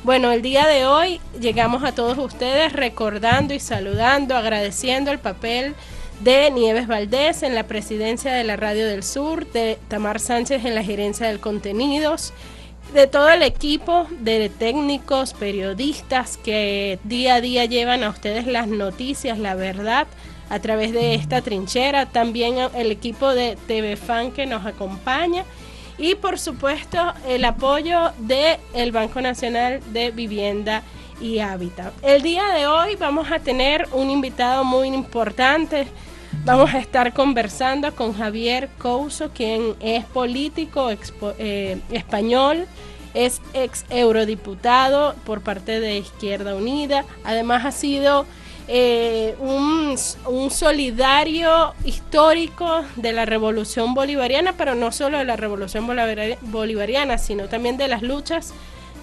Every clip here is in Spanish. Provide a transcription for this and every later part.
Bueno, el día de hoy llegamos a todos ustedes recordando y saludando, agradeciendo el papel de Nieves Valdés en la presidencia de la Radio del Sur, de Tamar Sánchez en la gerencia de contenidos, de todo el equipo de técnicos, periodistas que día a día llevan a ustedes las noticias, la verdad, a través de esta trinchera, también el equipo de TV Fan que nos acompaña y por supuesto el apoyo del Banco Nacional de Vivienda y Hábitat. El día de hoy vamos a tener un invitado muy importante. Vamos a estar conversando con Javier Couso, quien es político español, es ex eurodiputado por parte de Izquierda Unida. Además ha sido un solidario histórico de la Revolución Bolivariana, pero no solo de la Revolución Bolivariana, sino también de las luchas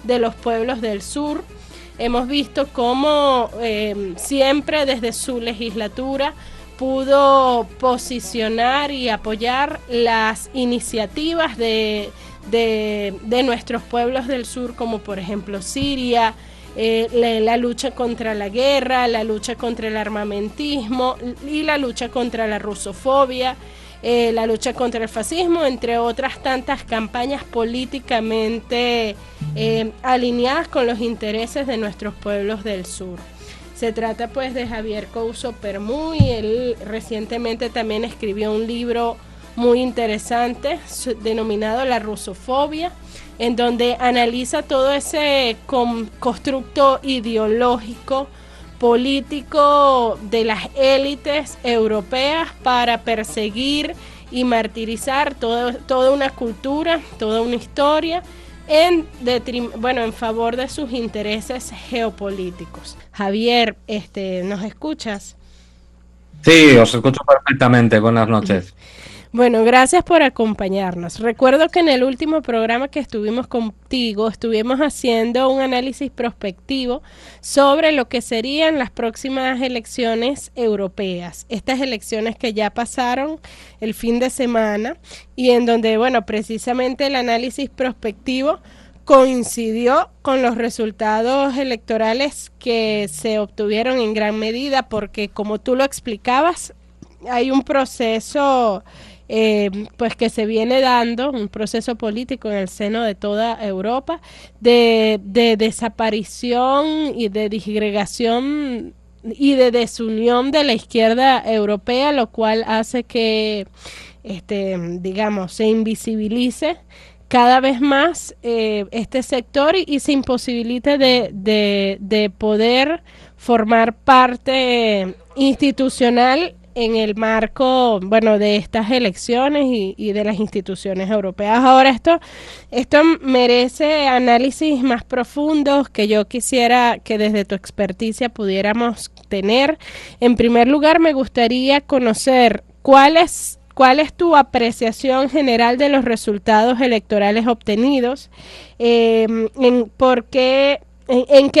de los pueblos del sur. Hemos visto cómo siempre desde su legislatura pudo posicionar y apoyar las iniciativas de nuestros pueblos del sur, como por ejemplo Siria, la lucha contra la guerra, la lucha contra el armamentismo y la lucha contra la rusofobia, la lucha contra el fascismo, entre otras tantas campañas políticamente alineadas con los intereses de nuestros pueblos del sur. Se trata pues de Javier Couso Permuy. Él recientemente también escribió un libro muy interesante denominado La Rusofobia, en donde analiza todo ese constructo ideológico, político de las élites europeas para perseguir y martirizar toda una cultura, toda una historia, en favor de sus intereses geopolíticos. Javier, ¿nos escuchas? Sí, os escucho perfectamente. Buenas noches. Bueno, gracias por acompañarnos. Recuerdo que en el último programa que estuvimos contigo, estuvimos haciendo un análisis prospectivo sobre lo que serían las próximas elecciones europeas. Estas elecciones que ya pasaron el fin de semana y en donde, bueno, precisamente el análisis prospectivo coincidió con los resultados electorales que se obtuvieron en gran medida porque, como tú lo explicabas, hay un proceso pues que se viene dando, un proceso político en el seno de toda Europa de desaparición y de disgregación y de desunión de la izquierda europea, lo cual hace que se invisibilice cada vez más este sector y se imposibilite de poder formar parte institucional en el marco, bueno, de estas elecciones y de las instituciones europeas. Ahora esto merece análisis más profundos que yo quisiera que desde tu experticia pudiéramos tener. En primer lugar, me gustaría conocer ¿cuál es tu apreciación general de los resultados electorales obtenidos? ¿En qué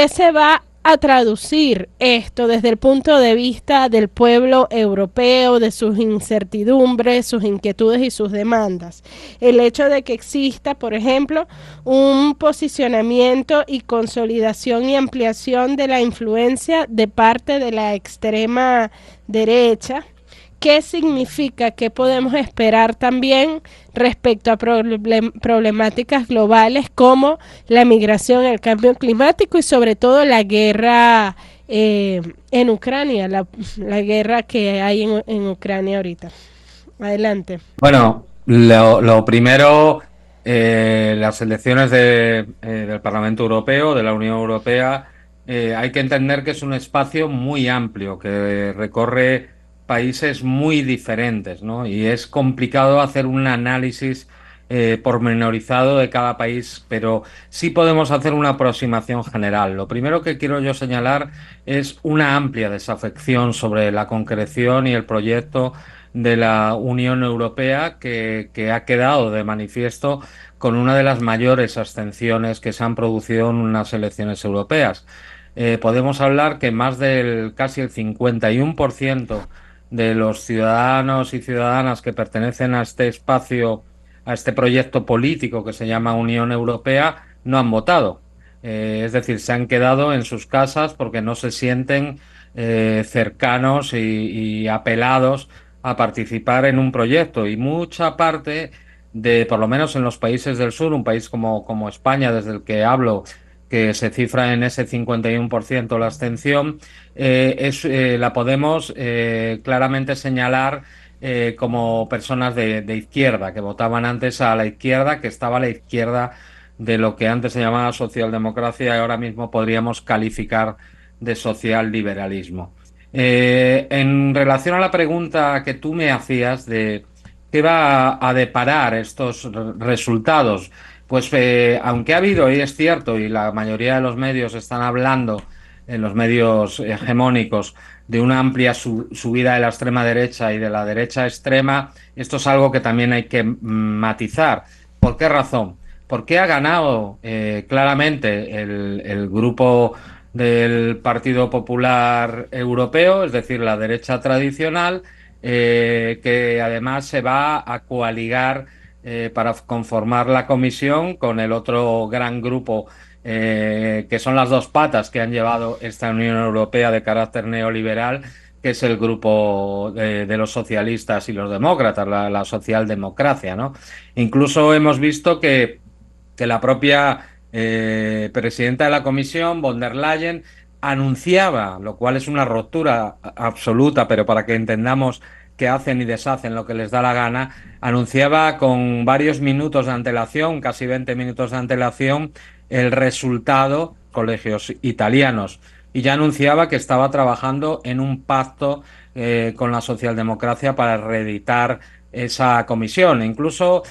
se va a traducir esto desde el punto de vista del pueblo europeo, de sus incertidumbres, sus inquietudes y sus demandas? El hecho de que exista, por ejemplo, un posicionamiento y consolidación y ampliación de la influencia de parte de la extrema derecha. ¿Qué significa? ¿Qué podemos esperar también respecto a problemáticas globales como la migración, el cambio climático y sobre todo la guerra en Ucrania, la guerra que hay en Ucrania ahorita? Adelante. Bueno, lo primero, las elecciones del Parlamento Europeo, de la Unión Europea, hay que entender que es un espacio muy amplio, que recorre países muy diferentes, ¿no? Y es complicado hacer un análisis pormenorizado de cada país, pero sí podemos hacer una aproximación general. Lo primero que quiero yo señalar es una amplia desafección sobre la concreción y el proyecto de la Unión Europea que ha quedado de manifiesto con una de las mayores abstenciones que se han producido en unas elecciones europeas. Podemos hablar que más del casi el 51% de los ciudadanos y ciudadanas que pertenecen a este espacio, a este proyecto político que se llama Unión Europea, no han votado. Es decir, se han quedado en sus casas porque no se sienten cercanos y apelados a participar en un proyecto. Y mucha parte de, por lo menos en los países del sur, un país como España, desde el que hablo, que se cifra en ese 51% la abstención, la podemos claramente señalar como personas de izquierda, que votaban antes a la izquierda, que estaba a la izquierda de lo que antes se llamaba socialdemocracia y ahora mismo podríamos calificar de socialliberalismo. En relación a la pregunta que tú me hacías de qué va a deparar estos resultados, pues aunque ha habido, y es cierto, y la mayoría de los medios están hablando, en los medios hegemónicos, de una amplia subida de la extrema derecha y de la derecha extrema, esto es algo que también hay que matizar. ¿Por qué razón? Porque ha ganado claramente el grupo del Partido Popular Europeo, es decir, la derecha tradicional, que además se va a coaligar para conformar la comisión con el otro gran grupo, que son las dos patas que han llevado esta Unión Europea de carácter neoliberal, que es el grupo de los socialistas y los demócratas, la socialdemocracia, ¿no? Incluso hemos visto que la propia presidenta de la Comisión, von der Leyen, anunciaba, lo cual es una ruptura absoluta, pero para que entendamos que hacen y deshacen lo que les da la gana, anunciaba con varios minutos de antelación, casi 20 minutos de antelación, el resultado, colegios italianos, y ya anunciaba que estaba trabajando en un pacto con la socialdemocracia para reeditar esa comisión. Incluso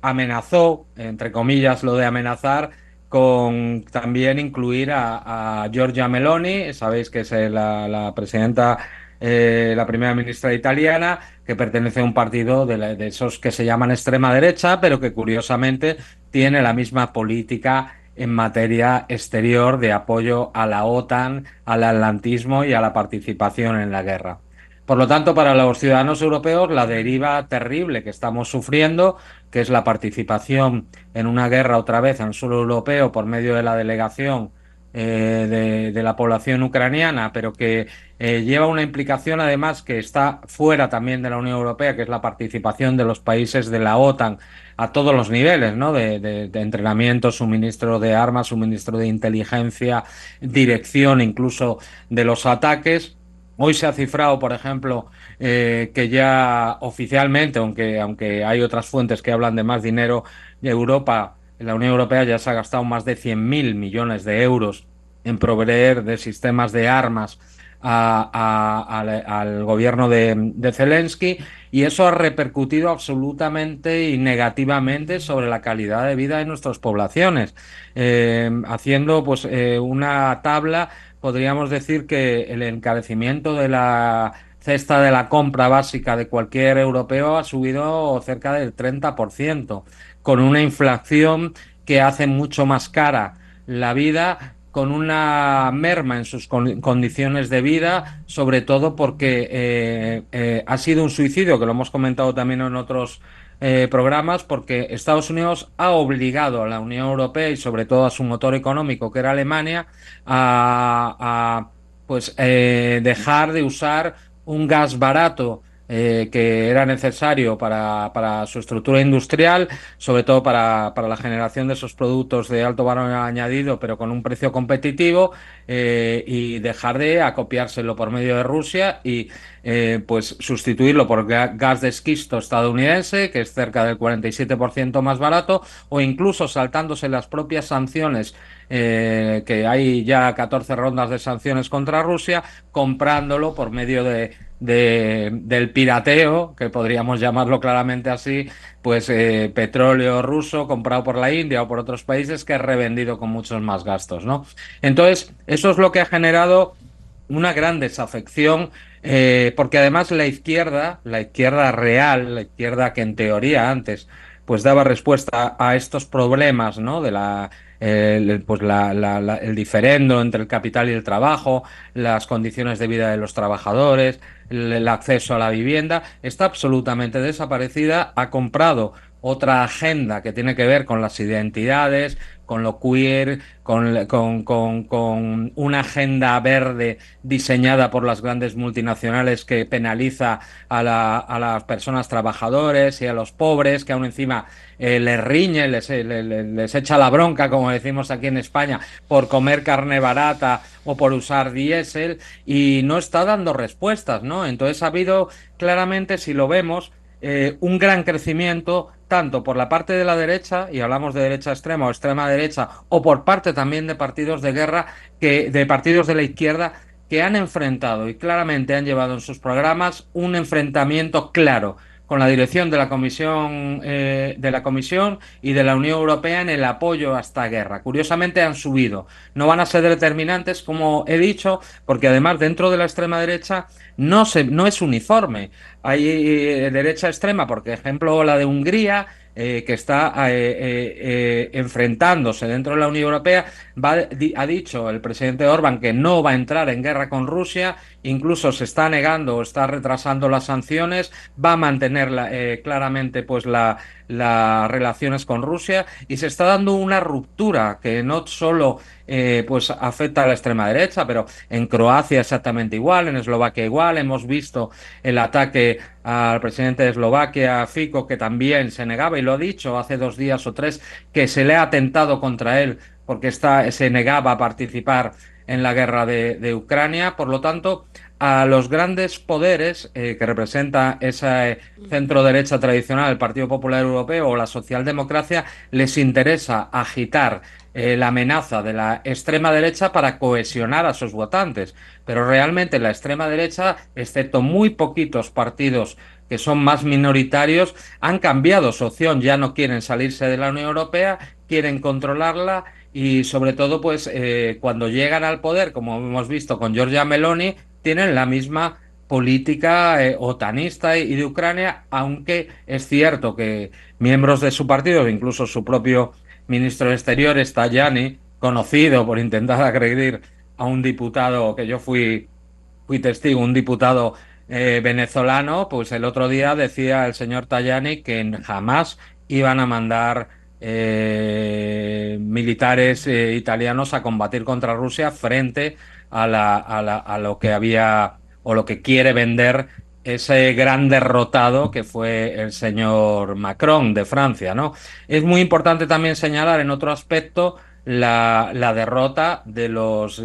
amenazó, entre comillas, lo de amenazar, con también incluir a Giorgia Meloni, sabéis que es la presidenta, la primera ministra italiana, que pertenece a un partido de esos que se llaman extrema derecha, pero que curiosamente tiene la misma política en materia exterior de apoyo a la OTAN, al atlantismo y a la participación en la guerra. Por lo tanto, para los ciudadanos europeos, la deriva terrible que estamos sufriendo, que es la participación en una guerra otra vez en el suelo europeo por medio de la delegación de la población ucraniana, pero que lleva una implicación además que está fuera también de la Unión Europea, que es la participación de los países de la OTAN a todos los niveles, ¿no? De entrenamiento, suministro de armas, suministro de inteligencia, dirección incluso de los ataques. Hoy se ha cifrado, por ejemplo, que ya oficialmente, aunque hay otras fuentes que hablan de más dinero, Europa, la Unión Europea ya se ha gastado más de 100.000 millones de euros en proveer de sistemas de armas al gobierno de Zelensky, y eso ha repercutido absolutamente y negativamente sobre la calidad de vida de nuestras poblaciones, haciendo pues una tabla. Podríamos decir que el encarecimiento de la cesta de la compra básica de cualquier europeo ha subido cerca del 30%, con una inflación que hace mucho más cara la vida, con una merma en sus condiciones de vida, sobre todo porque ha sido un suicidio, que lo hemos comentado también en otros programas, porque Estados Unidos ha obligado a la Unión Europea y sobre todo a su motor económico, que era Alemania, pues dejar de usar un gas barato que era necesario para su estructura industrial, sobre todo para la generación de esos productos de alto valor añadido, pero con un precio competitivo, y dejar de acopiárselo por medio de Rusia y pues sustituirlo por gas de esquisto estadounidense, que es cerca del 47% más barato, o incluso saltándose las propias sanciones, que hay ya 14 rondas de sanciones contra Rusia, comprándolo por medio del pirateo, que podríamos llamarlo claramente así, pues petróleo ruso comprado por la India o por otros países, que es revendido con muchos más gastos, ¿no? Entonces, eso es lo que ha generado una gran desafección, porque además la izquierda real, la izquierda que en teoría antes pues daba respuesta a estos problemas, ¿no? De el diferendo entre el capital y el trabajo, las condiciones de vida de los trabajadores, el acceso a la vivienda, está absolutamente desaparecida. Ha comprado otra agenda que tiene que ver con las identidades, con lo queer, con una agenda verde diseñada por las grandes multinacionales que penaliza a las personas trabajadores y a los pobres, que aún encima les riñe, les echa la bronca, como decimos aquí en España, por comer carne barata o por usar diésel, y no está dando respuestas, ¿no? Entonces ha habido claramente, si lo vemos, un gran crecimiento tanto por la parte de la derecha, y hablamos de derecha extrema o extrema derecha, o por parte también de partidos de guerra, de partidos de la izquierda, que han enfrentado y claramente han llevado en sus programas un enfrentamiento claro con la dirección de la Comisión y de la Unión Europea en el apoyo a esta guerra. Curiosamente han subido. No van a ser determinantes, como he dicho, porque además dentro de la extrema derecha no es uniforme. Hay derecha extrema, por ejemplo, la de Hungría, que está enfrentándose dentro de la Unión Europea. Ha dicho el presidente Orbán que no va a entrar en guerra con Rusia, incluso se está negando o está retrasando las sanciones, va a mantener claramente pues las relaciones con Rusia, y se está dando una ruptura que no solo pues afecta a la extrema derecha, pero en Croacia exactamente igual, en Eslovaquia igual. Hemos visto el ataque al presidente de Eslovaquia, Fico, que también se negaba, y lo ha dicho hace 2 días o 3, que se le ha atentado contra él porque se negaba a participar en la guerra de Ucrania. Por lo tanto, a los grandes poderes que representa esa centro derecha tradicional, el Partido Popular Europeo o la socialdemocracia, les interesa agitar la amenaza de la extrema derecha para cohesionar a sus votantes. Pero realmente la extrema derecha, excepto muy poquitos partidos que son más minoritarios, han cambiado su opción, ya no quieren salirse de la Unión Europea, quieren controlarla, y sobre todo pues cuando llegan al poder, como hemos visto con Giorgia Meloni, tienen la misma política otanista y de Ucrania, aunque es cierto que miembros de su partido, incluso su propio ministro de Exteriores, Tajani, conocido por intentar agredir a un diputado que yo fui testigo, un diputado venezolano, pues el otro día decía el señor Tajani que jamás iban a mandar militares italianos a combatir contra Rusia frente a lo que había o lo que quiere vender ese gran derrotado que fue el señor Macron de Francia, ¿no? Es muy importante también señalar en otro aspecto la derrota de los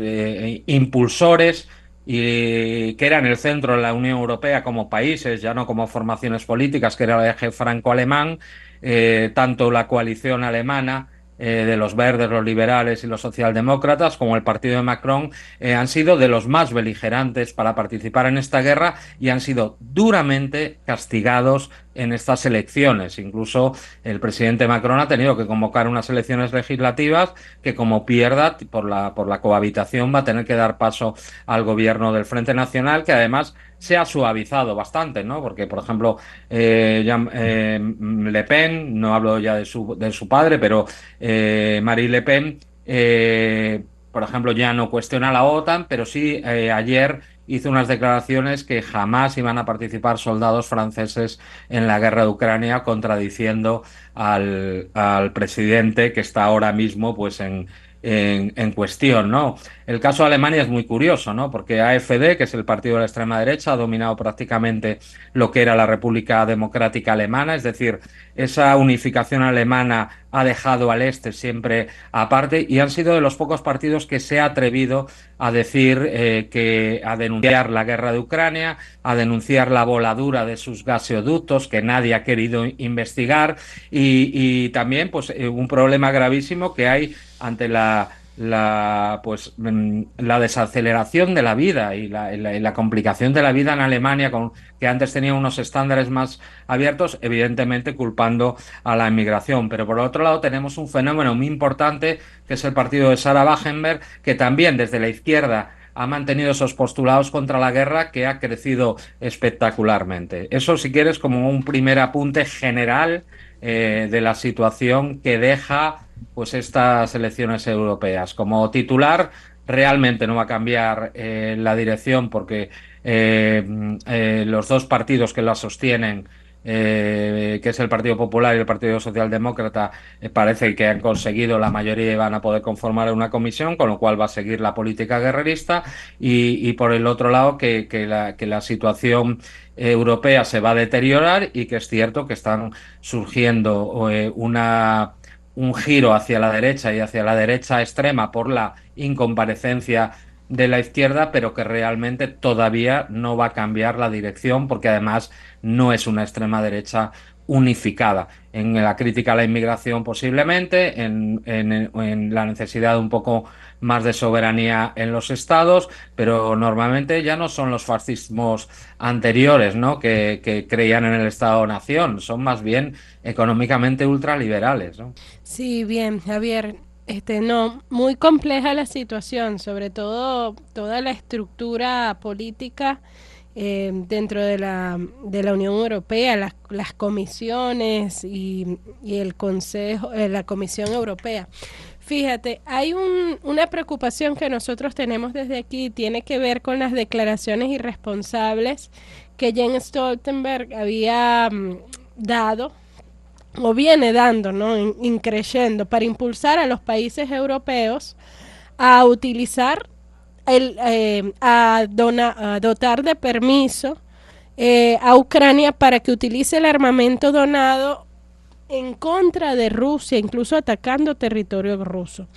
impulsores, y que eran el centro de la Unión Europea como países, ya no como formaciones políticas, que era el eje franco-alemán. Tanto la coalición alemana de los verdes, los liberales y los socialdemócratas, como el partido de Macron, han sido de los más beligerantes para participar en esta guerra, y han sido duramente castigados en estas elecciones. Incluso el presidente Macron ha tenido que convocar unas elecciones legislativas que, como pierda por la cohabitación, va a tener que dar paso al gobierno del Frente Nacional, que además se ha suavizado bastante, ¿no? Porque, por ejemplo, Le Pen, no hablo ya de su padre, pero Marine Le Pen, por ejemplo, ya no cuestiona la OTAN, pero sí ayer hizo unas declaraciones que jamás iban a participar soldados franceses en la guerra de Ucrania, contradiciendo al presidente que está ahora mismo pues en cuestión, ¿no? El caso de Alemania es muy curioso, ¿no? Porque AfD, que es el partido de la extrema derecha, ha dominado prácticamente lo que era la República Democrática Alemana, es decir, esa unificación alemana ha dejado al este siempre aparte, y han sido de los pocos partidos que se ha atrevido a decir a denunciar la guerra de Ucrania, a denunciar la voladura de sus gaseoductos que nadie ha querido investigar, y también pues un problema gravísimo que hay ante la desaceleración de la vida y la complicación de la vida en Alemania, que antes tenía unos estándares más abiertos, evidentemente culpando a la inmigración. Pero por otro lado tenemos un fenómeno muy importante, que es el partido de Sarah Wagenknecht, que también desde la izquierda ha mantenido esos postulados contra la guerra, que ha crecido espectacularmente. Eso, si quieres, como un primer apunte general de la situación que deja pues estas elecciones europeas. Como titular, realmente no va a cambiar la dirección, porque los dos partidos que la sostienen que es el Partido Popular y el Partido Socialdemócrata, parece que han conseguido la mayoría y van a poder conformar una comisión, con lo cual va a seguir la política guerrerista, y por el otro lado que la situación europea se va a deteriorar y que es cierto que están surgiendo un giro hacia la derecha y hacia la derecha extrema por la incomparecencia de la izquierda, pero que realmente todavía no va a cambiar la dirección porque además no es una extrema derecha unificada. En la crítica a la inmigración posiblemente, en la necesidad de un poco más de soberanía en los estados, pero normalmente ya no son los fascismos anteriores, ¿no? Que creían en el Estado-nación, son más bien económicamente ultraliberales, ¿no? Sí, bien, Javier. No, muy compleja la situación, sobre todo toda la estructura política dentro de la Unión Europea, las comisiones y el Consejo, la Comisión Europea. Fíjate, hay una preocupación que nosotros tenemos desde aquí, tiene que ver con las declaraciones irresponsables que Jens Stoltenberg había dado o viene dando, ¿no? Increyendo para impulsar a los países europeos a utilizar a dotar de permiso a Ucrania para que utilice el armamento donado en contra de Rusia, incluso atacando territorio ruso.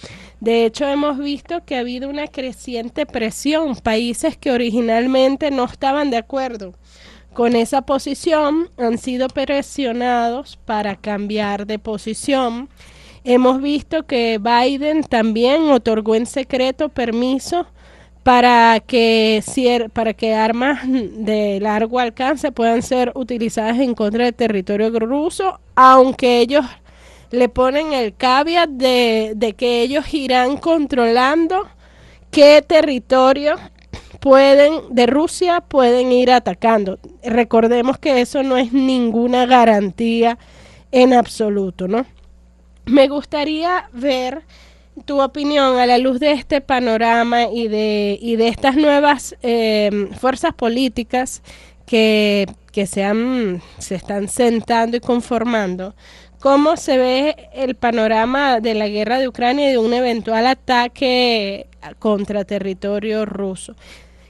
De hecho, hemos visto que ha habido una creciente presión, países que originalmente no estaban de acuerdo con esa posición han sido presionados para cambiar de posición. Hemos visto que Biden también otorgó en secreto permiso para que armas de largo alcance puedan ser utilizadas en contra del territorio ruso, aunque ellos le ponen el caveat de que ellos irán controlando qué territorio de Rusia pueden ir atacando. Recordemos que eso no es ninguna garantía en absoluto, ¿no? Me gustaría ver tu opinión a la luz de este panorama y de estas nuevas fuerzas políticas que se están sentando y conformando. ¿Cómo se ve el panorama de la guerra de Ucrania y de un eventual ataque contra territorio ruso?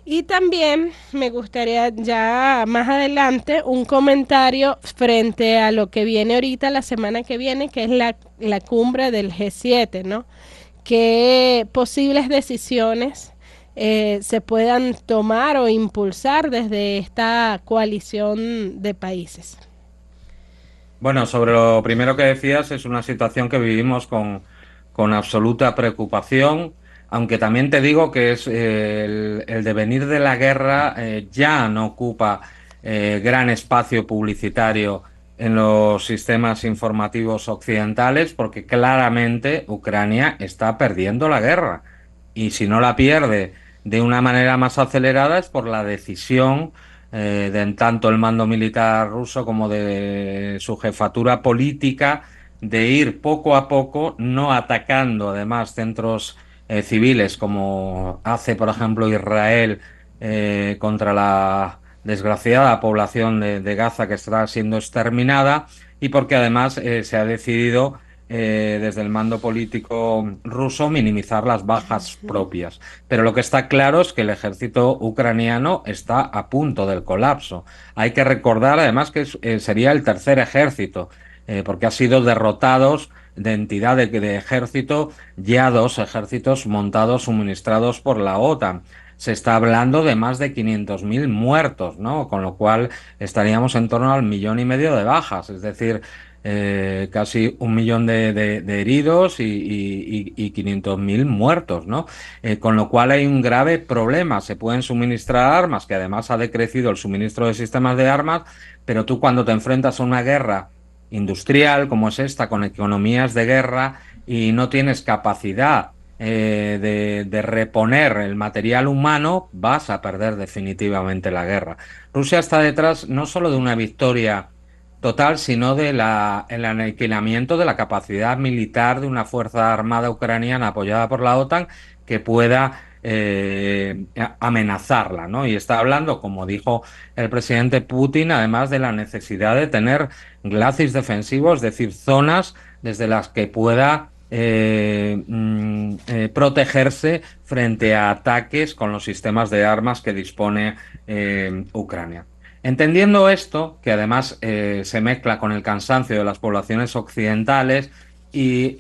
Y también me gustaría ya más adelante un comentario frente a lo que viene ahorita la semana que viene, que es la cumbre del G7, ¿no? ¿Qué posibles decisiones se puedan tomar o impulsar desde esta coalición de países? Bueno, sobre lo primero que decías, es una situación que vivimos con absoluta preocupación, aunque también te digo que es el devenir de la guerra ya no ocupa gran espacio publicitario en los sistemas informativos occidentales, porque claramente Ucrania está perdiendo la guerra. Y si no la pierde de una manera más acelerada es por la decisión de tanto el mando militar ruso como de su jefatura política de ir poco a poco, no atacando además centros civiles como hace, por ejemplo, Israel contra la desgraciada población de Gaza que está siendo exterminada, y porque además se ha decidido desde el mando político ruso minimizar las bajas propias. Pero lo que está claro es que el ejército ucraniano está a punto del colapso. Hay que recordar además que sería el tercer ejército, porque ha sido derrotados de entidad de ejército ya dos ejércitos montados, suministrados por la OTAN. Se está hablando de más de 500.000 muertos, ¿no? Con lo cual estaríamos en torno al 1,5 millones de bajas, es decir, casi 1 millón de heridos y 500.000 muertos, ¿no? Con lo cual hay un grave problema. Se pueden suministrar armas, que además ha decrecido el suministro de sistemas de armas, pero tú cuando te enfrentas a una guerra industrial como es esta, con economías de guerra, y no tienes capacidad de reponer el material humano, vas a perder definitivamente la guerra. Rusia está detrás no solo de una victoria total, sino de el aniquilamiento de la capacidad militar de una fuerza armada ucraniana apoyada por la OTAN que pueda amenazarla, ¿no? Y está hablando, como dijo el presidente Putin, además de la necesidad de tener glacis defensivos, es decir, zonas desde las que pueda protegerse frente a ataques con los sistemas de armas que dispone Ucrania. Entendiendo esto, que además se mezcla con el cansancio de las poblaciones occidentales y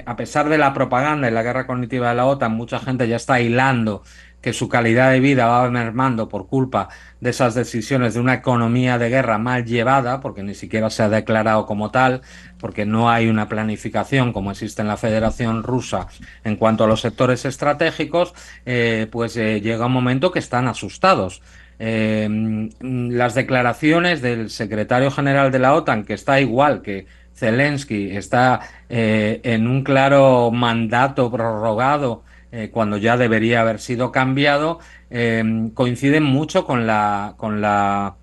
a pesar de la propaganda y la guerra cognitiva de la OTAN, mucha gente ya está hilando que su calidad de vida va mermando por culpa de esas decisiones de una economía de guerra mal llevada, porque ni siquiera se ha declarado como tal, porque no hay una planificación como existe en la Federación Rusa en cuanto a los sectores estratégicos, llega un momento que están asustados. Las declaraciones del secretario general de la OTAN, que está igual que Zelensky, está en un claro mandato prorrogado cuando ya debería haber sido cambiado, coinciden mucho con la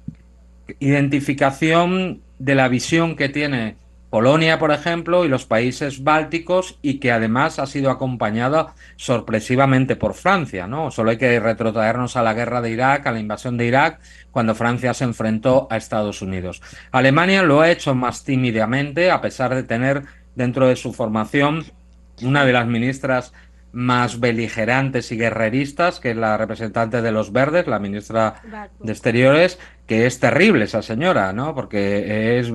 identificación de la visión que tiene Polonia, por ejemplo, y los países bálticos, y que además ha sido acompañada sorpresivamente por Francia, ¿no? Solo hay que retrotraernos a la guerra de Irak, a la invasión de Irak, cuando Francia se enfrentó a Estados Unidos. Alemania lo ha hecho más tímidamente, a pesar de tener dentro de su formación una de las ministras más beligerantes y guerreristas, que es la representante de los Verdes, la ministra de Exteriores, que es terrible esa señora, ¿no? Porque es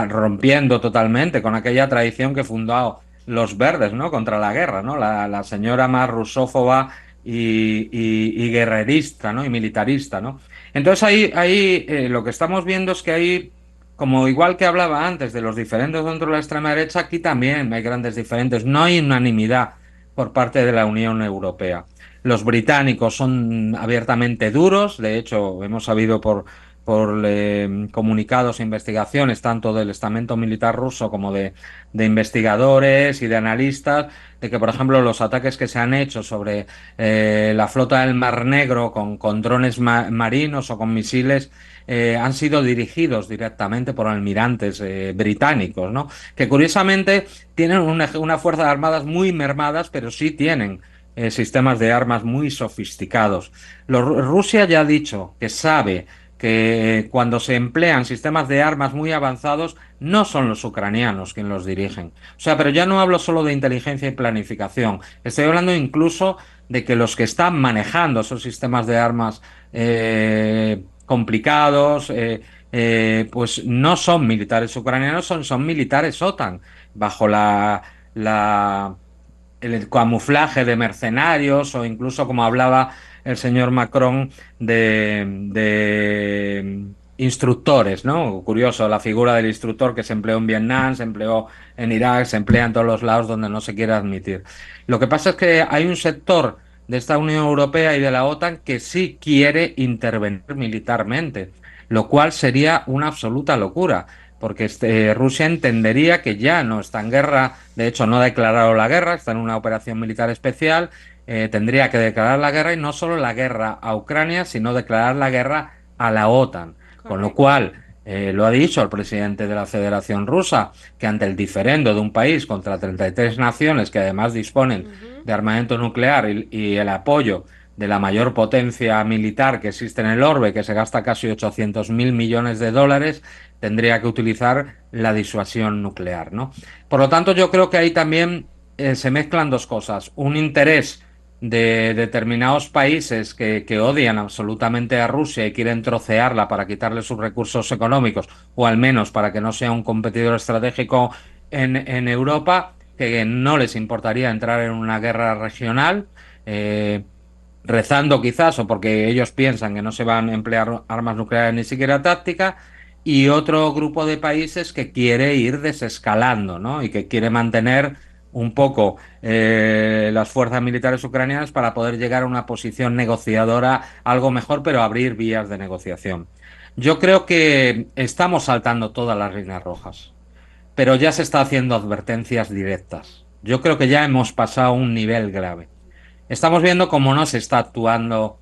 rompiendo totalmente con aquella tradición que fundó los Verdes, ¿no? Contra la guerra, ¿no? La señora más rusófoba y guerrerista, ¿no? Y militarista, ¿no? Entonces ahí lo que estamos viendo es que hay, como igual que hablaba antes de los diferentes dentro de la extrema derecha, aquí también hay grandes diferentes. No hay unanimidad por parte de la Unión Europea. Los británicos son abiertamente duros, de hecho, hemos sabido por comunicados e investigaciones, tanto del estamento militar ruso como de investigadores y de analistas, de que, por ejemplo, los ataques que se han hecho sobre la flota del Mar Negro con drones marinos o con misiles han sido dirigidos directamente por almirantes británicos, ¿no? Que curiosamente tienen una fuerza de armadas muy mermadas, pero sí tienen sistemas de armas muy sofisticados. Rusia ya ha dicho que sabe que cuando se emplean sistemas de armas muy avanzados, no son los ucranianos quienes los dirigen. O sea, pero ya no hablo solo de inteligencia y planificación, estoy hablando incluso de que los que están manejando esos sistemas de armas complicados, pues no son militares ucranianos, son militares OTAN, bajo la el camuflaje de mercenarios o incluso como hablaba el señor Macron de instructores, ¿no? Curioso, la figura del instructor que se empleó en Vietnam, se empleó en Irak, se emplea en todos los lados donde no se quiere admitir. Lo que pasa es que hay un sector de esta Unión Europea y de la OTAN que sí quiere intervenir militarmente, lo cual sería una absoluta locura porque Rusia entendería que ya no está en guerra, de hecho no ha declarado la guerra, está en una operación militar especial, tendría que declarar la guerra y no solo la guerra a Ucrania, sino declarar la guerra a la OTAN. Correcto. Con lo cual, lo ha dicho el presidente de la Federación Rusa, que ante el diferendo de un país contra 33 naciones que además disponen de armamento nuclear y el apoyo de la mayor potencia militar que existe en el orbe, que se gasta casi 800.000 millones de dólares, tendría que utilizar la disuasión nuclear, ¿no? Por lo tanto, yo creo que ahí también se mezclan dos cosas. Un interés de determinados países que odian absolutamente a Rusia y quieren trocearla para quitarle sus recursos económicos, o al menos para que no sea un competidor estratégico en Europa, que no les importaría entrar en una guerra regional. Rezando quizás o porque ellos piensan que no se van a emplear armas nucleares ni siquiera tácticas, y otro grupo de países que quiere ir desescalando, ¿no? Y que quiere mantener un poco las fuerzas militares ucranianas para poder llegar a una posición negociadora algo mejor, pero abrir vías de negociación. Yo creo que estamos saltando todas las líneas rojas, pero ya se está haciendo advertencias directas. Yo creo que ya hemos pasado un nivel grave. Estamos viendo cómo no se está actuando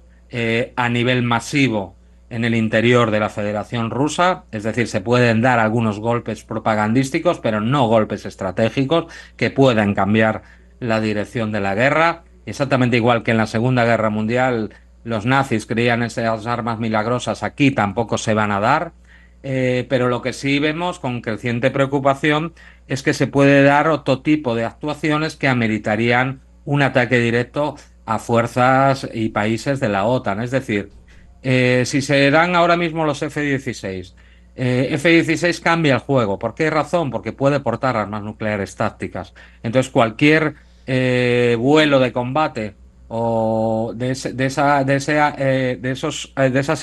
a nivel masivo en el interior de la Federación Rusa, es decir, se pueden dar algunos golpes propagandísticos, pero no golpes estratégicos que puedan cambiar la dirección de la guerra. exactamente igual que en la Segunda Guerra Mundial los nazis creían esas armas milagrosas, aquí tampoco se van a dar. Pero lo que sí vemos con creciente preocupación es que se puede dar otro tipo de actuaciones que ameritarían un ataque directo a fuerzas y países de la OTAN. Es decir, si se dan ahora mismo los F-16, F-16 cambia el juego. ¿Por qué razón? Porque puede portar armas nucleares tácticas. Entonces, cualquier vuelo de combate o de esas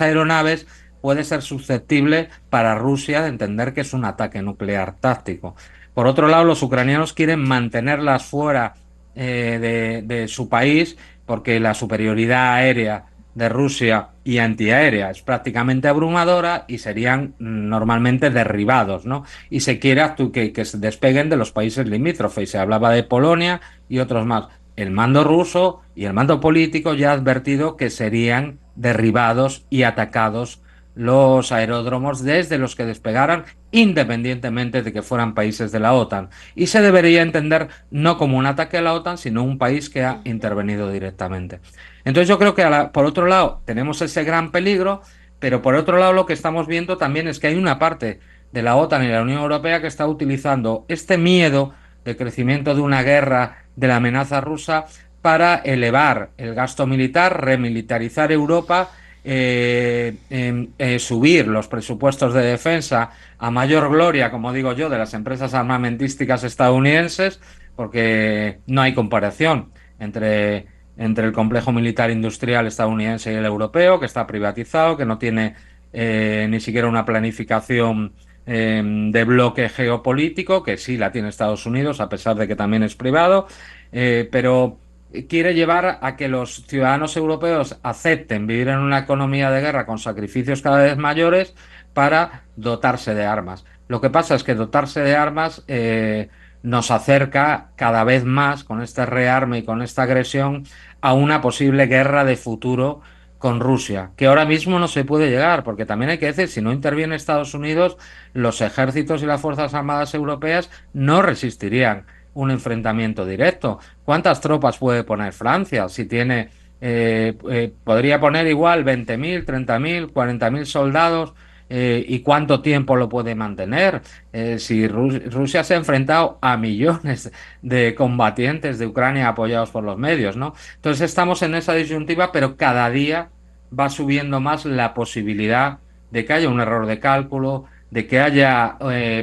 aeronaves puede ser susceptible para Rusia de entender que es un ataque nuclear táctico. Por otro lado, los ucranianos quieren mantenerlas fuera de su país porque la superioridad aérea de Rusia y antiaérea es prácticamente abrumadora y serían normalmente derribados, ¿no? Y se quiere que se despeguen de los países limítrofes. Y se hablaba de Polonia y otros más. El mando ruso y el mando político ya ha advertido que serían derribados y atacados los aeródromos desde los que despegaran, independientemente de que fueran países de la OTAN. Y se debería entender no como un ataque a la OTAN, sino un país que ha intervenido directamente. Entonces yo creo que por otro lado tenemos ese gran peligro, pero por otro lado lo que estamos viendo también es que hay una parte de la OTAN y la Unión Europea que está utilizando este miedo de crecimiento de una guerra, de la amenaza rusa, para elevar el gasto militar, remilitarizar Europa, subir los presupuestos de defensa a mayor gloria, como digo yo, de las empresas armamentísticas estadounidenses, porque no hay comparación entre el complejo militar industrial estadounidense y el europeo, que está privatizado, que no tiene ni siquiera una planificación de bloque geopolítico, que sí la tiene Estados Unidos, a pesar de que también es privado, pero quiere llevar a que los ciudadanos europeos acepten vivir en una economía de guerra con sacrificios cada vez mayores para dotarse de armas. Lo que pasa es que dotarse de armas nos acerca cada vez más con este rearme y con esta agresión a una posible guerra de futuro con Rusia, que ahora mismo no se puede llegar, porque también hay que decir, si no interviene Estados Unidos, los ejércitos y las Fuerzas Armadas europeas no resistirían un enfrentamiento directo. ¿Cuántas tropas puede poner Francia? Si tiene, podría poner igual 20.000, 30.000, 40.000 soldados. ¿Y cuánto tiempo lo puede mantener? Si Rusia se ha enfrentado a millones de combatientes de Ucrania apoyados por los medios, ¿no? Entonces estamos en esa disyuntiva, pero cada día va subiendo más la posibilidad de que haya un error de cálculo, de que haya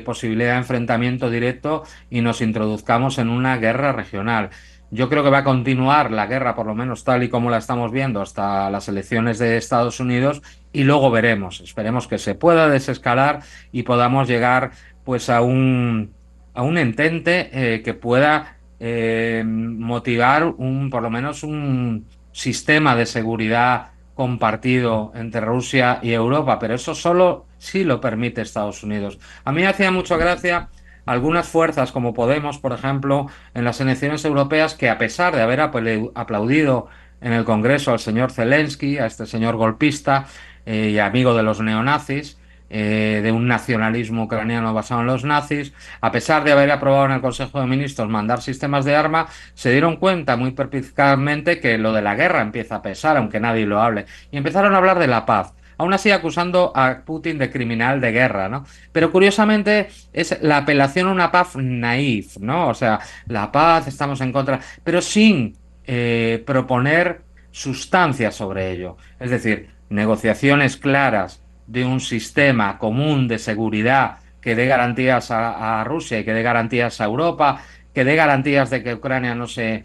posibilidad de enfrentamiento directo y nos introduzcamos en una guerra regional. Yo creo que va a continuar la guerra, por lo menos tal y como la estamos viendo, hasta las elecciones de Estados Unidos y luego veremos. Esperemos que se pueda desescalar y podamos llegar pues a un entente que pueda motivar por lo menos un sistema de seguridad compartido entre Rusia y Europa, pero eso solo si lo permite Estados Unidos. A mí me hacía mucha gracia algunas fuerzas como Podemos, por ejemplo, en las elecciones europeas, que a pesar de haber aplaudido en el Congreso al señor Zelensky, a este señor golpista y amigo de los neonazis, de un nacionalismo ucraniano basado en los nazis, a pesar de haber aprobado en el Consejo de Ministros mandar sistemas de arma, se dieron cuenta muy perspicazmente que lo de la guerra empieza a pesar, aunque nadie lo hable, y empezaron a hablar de la paz. Aún así acusando a Putin de criminal de guerra, ¿no? Pero curiosamente es la apelación a una paz naif, ¿no? O sea, la paz, estamos en contra, pero sin proponer sustancias sobre ello. Es decir, negociaciones claras de un sistema común de seguridad que dé garantías a Rusia y que dé garantías a Europa, que dé garantías de que Ucrania no se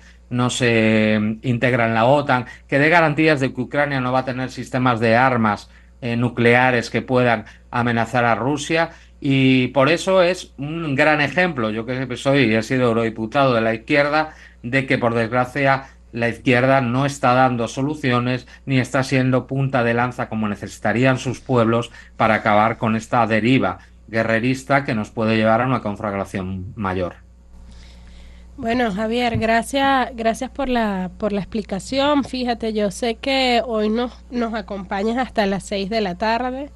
integra en la OTAN, que dé garantías de que Ucrania no va a tener sistemas de armas nucleares que puedan amenazar a Rusia. Y por eso es un gran ejemplo, yo que soy y he sido eurodiputado de la izquierda, de que por desgracia la izquierda no está dando soluciones ni está siendo punta de lanza como necesitarían sus pueblos para acabar con esta deriva guerrerista que nos puede llevar a una conflagración mayor. Bueno, Javier, gracias por la explicación. Fíjate, yo sé que hoy nos acompañas hasta las 6 de la tarde.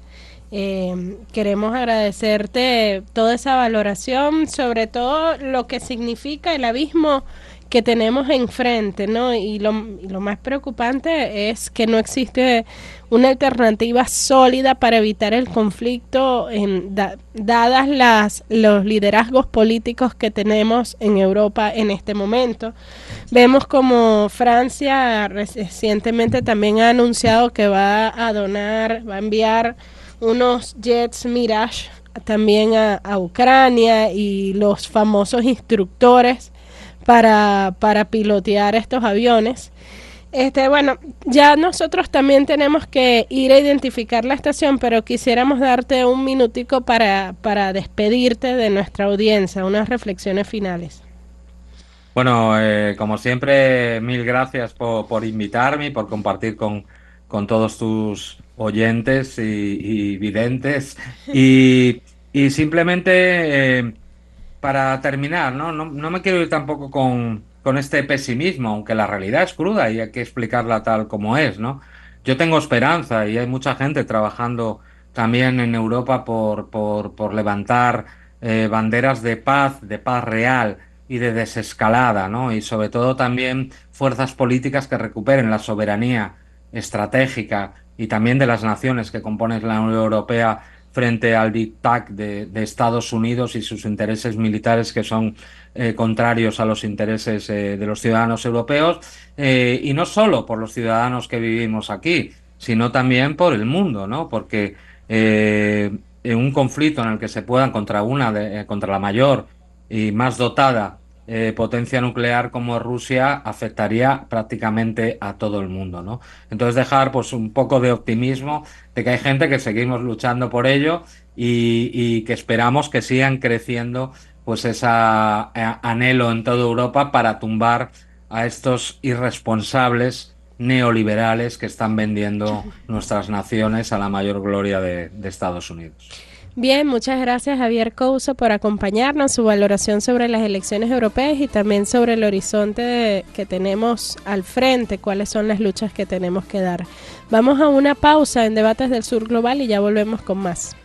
Queremos agradecerte toda esa valoración, sobre todo lo que significa el abismo que tenemos enfrente, ¿no? Y lo más preocupante es que no existe una alternativa sólida para evitar el conflicto, dadas los liderazgos políticos que tenemos en Europa en este momento. Vemos como Francia recientemente también ha anunciado que va a enviar unos jets Mirage también a Ucrania, y los famosos instructores para pilotear estos aviones. Bueno, ya nosotros también tenemos que ir a identificar la estación, pero quisiéramos darte un minutico para despedirte de nuestra audiencia, unas reflexiones finales. Bueno, como siempre, mil gracias por invitarme y por compartir con todos tus oyentes y videntes. Y simplemente para terminar, ¿no? No me quiero ir tampoco con este pesimismo, aunque la realidad es cruda y hay que explicarla tal como es, ¿no? Yo tengo esperanza y hay mucha gente trabajando también en Europa por levantar banderas de paz real y de desescalada, ¿no? Y sobre todo también fuerzas políticas que recuperen la soberanía estratégica y también de las naciones que componen la Unión Europea frente al diktat de Estados Unidos y sus intereses militares que son contrarios a los intereses de los ciudadanos europeos, y no solo por los ciudadanos que vivimos aquí, sino también por el mundo, ¿no? Porque en un conflicto en el que se puedan contra la mayor y más dotada potencia nuclear como Rusia, afectaría prácticamente a todo el mundo, ¿no? Entonces dejar pues un poco de optimismo de que hay gente que seguimos luchando por ello y que esperamos que sigan creciendo pues ese anhelo en toda Europa para tumbar a estos irresponsables neoliberales que están vendiendo nuestras naciones a la mayor gloria de Estados Unidos. Bien, muchas gracias Javier Couso por acompañarnos, su valoración sobre las elecciones europeas y también sobre el horizonte que tenemos al frente, cuáles son las luchas que tenemos que dar. Vamos a una pausa en Debates del Sur Global y ya volvemos con más.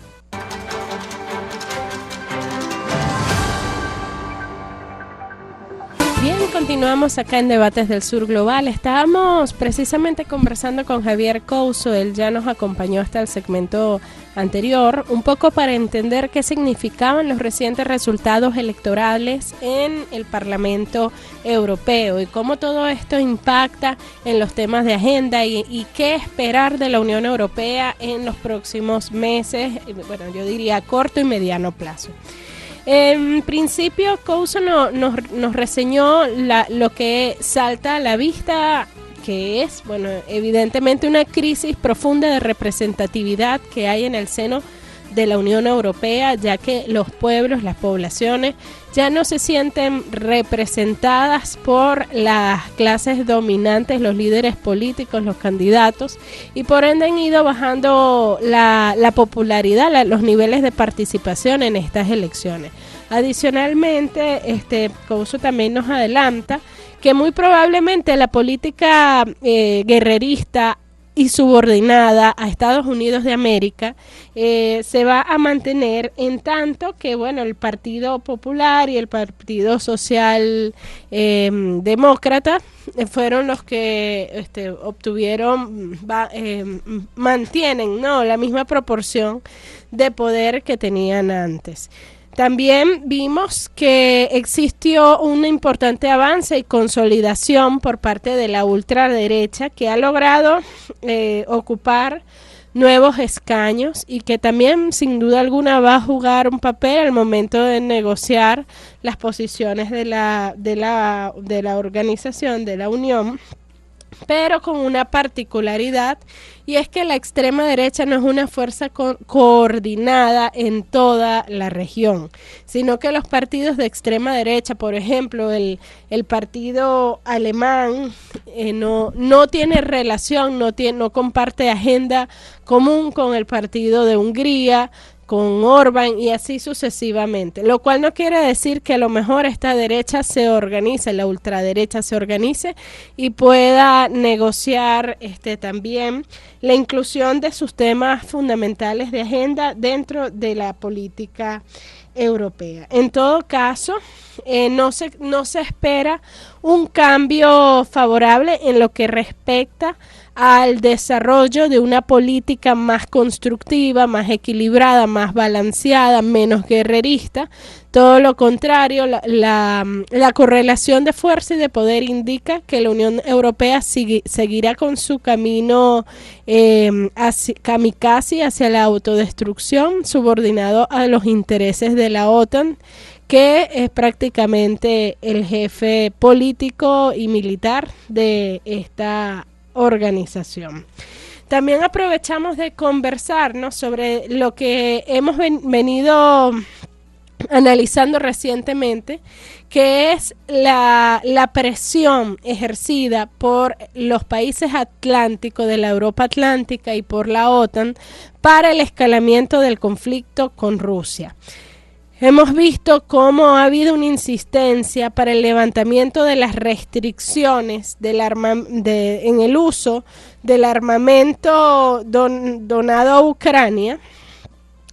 Bien, continuamos acá en Debates del Sur Global. Estábamos precisamente conversando con Javier Couso, él ya nos acompañó hasta el segmento anterior, un poco para entender qué significaban los recientes resultados electorales en el Parlamento Europeo y cómo todo esto impacta en los temas de agenda y qué esperar de la Unión Europea en los próximos meses, bueno, yo diría a corto y mediano plazo. En principio, Couso nos reseñó lo que salta a la vista, que es, bueno, evidentemente una crisis profunda de representatividad que hay en el seno de la Unión Europea, ya que los pueblos, las poblaciones, ya no se sienten representadas por las clases dominantes, los líderes políticos, los candidatos, y por ende han ido bajando la popularidad, los niveles de participación en estas elecciones. Adicionalmente, Couso también nos adelanta que muy probablemente la política guerrerista y subordinada a Estados Unidos de América se va a mantener, en tanto que bueno, el Partido Popular y el Partido Social Demócrata fueron los que mantienen, ¿no?, la misma proporción de poder que tenían antes. También vimos que existió un importante avance y consolidación por parte de la ultraderecha, que ha logrado ocupar nuevos escaños y que también sin duda alguna va a jugar un papel al momento de negociar las posiciones de la organización, de la Unión, pero con una particularidad, y es que la extrema derecha no es una fuerza coordinada en toda la región, sino que los partidos de extrema derecha, por ejemplo, el partido alemán no tiene relación, no comparte agenda común con el partido de Hungría, con Orbán y así sucesivamente, lo cual no quiere decir que a lo mejor esta derecha se organice, la ultraderecha se organice y pueda negociar también la inclusión de sus temas fundamentales de agenda dentro de la política Europea. En todo caso, no se espera un cambio favorable en lo que respecta al desarrollo de una política más constructiva, más equilibrada, más balanceada, menos guerrerista. Todo lo contrario, la correlación de fuerza y de poder indica que la Unión Europea seguirá con su camino kamikaze hacia la autodestrucción, subordinado a los intereses de la OTAN, que es prácticamente el jefe político y militar de esta organización. También aprovechamos de conversarnos sobre lo que hemos venido analizando recientemente, que es la presión ejercida por los países atlánticos de la Europa Atlántica y por la OTAN para el escalamiento del conflicto con Rusia. Hemos visto cómo ha habido una insistencia para el levantamiento de las restricciones en el uso del armamento donado a Ucrania,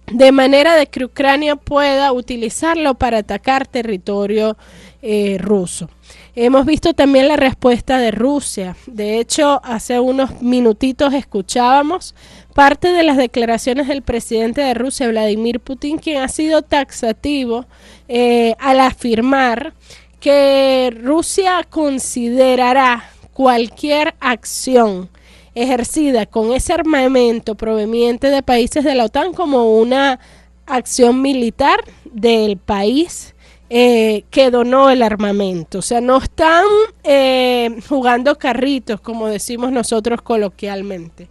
de manera de que Ucrania pueda utilizarlo para atacar territorio ruso. Hemos visto también la respuesta de Rusia. De hecho, hace unos minutitos escuchábamos parte de las declaraciones del presidente de Rusia, Vladimir Putin, quien ha sido taxativo al afirmar que Rusia considerará cualquier acción ejercida con ese armamento proveniente de países de la OTAN como una acción militar del país que donó el armamento. O sea, no están jugando carritos, como decimos nosotros coloquialmente.